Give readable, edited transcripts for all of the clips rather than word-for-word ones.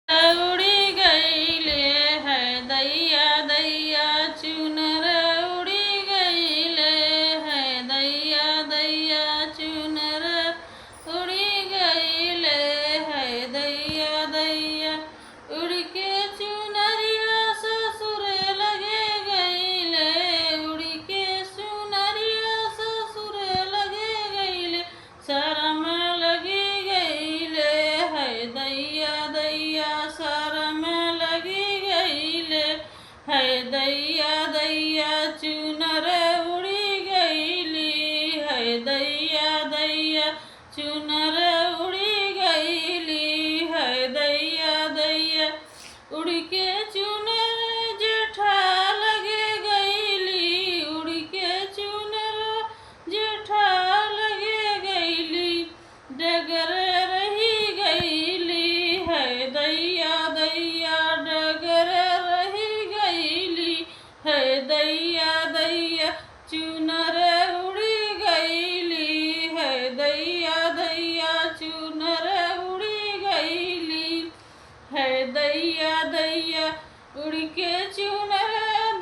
उड़ी गईले है दैया दैया चुनर उड़ी गईले है दैया दैया चुनर उड़ी गईले है दैया दैया उड़ के चुनरिया ससुर लगे गईले उड़ के चुनरिया ससुर लगे गईले शरम लगी गईले है दैया दैया शरम लगी गईले है दैया दैया चुनर उड़ी गईली है दैया दैया चुनर उड़ी गईली है दैया दैया उड़ के चुनर जेठा लगे गईली उड़ के चुनर जेठा लगे गईली डगर रही गईली है दैया दैया डगर रही गईली है दैया दैया चुनर उड़ी गईली है दैया दैया चुनर उड़ी गईली है दैया दैया उड़ के चुनर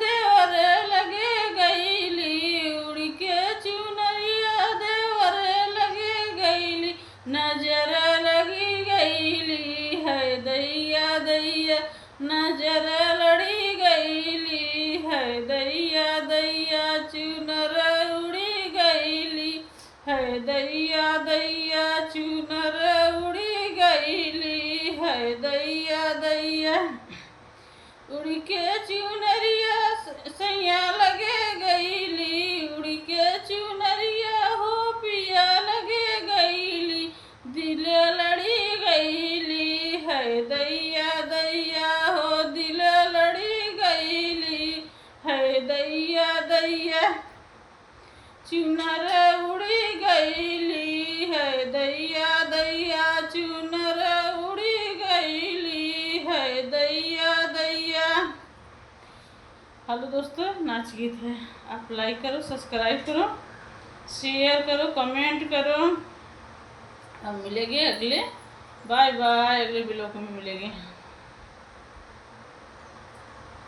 देवर लगे गईली उड़ के चुनरिया देवर लगे गईली नजर लगी गईली है दैया दैया नजर लड़ी गईली है दैया दैया चुनर उड़ी गईली है दैया दैया चुनर उड़ी गईली है दैया दैया उड़ के चुनरिया सैया लगे गईली उड़ के चुनरिया हो पिया लगे गईली दिल लड़ी गईली है दैया दैया हो दिल लड़ी गईली है दैया दैया चुनर उड़ी गईली है दैया दैया चुनर उड़ी गईली है दैया दैया। हेलो दोस्तों, नाच गीत है। आप लाइक करो, सब्सक्राइब करो, शेयर करो, कमेंट करो। अब मिलेंगे अगले, बाय बाय, अगले ब्लॉग में मिलेंगे।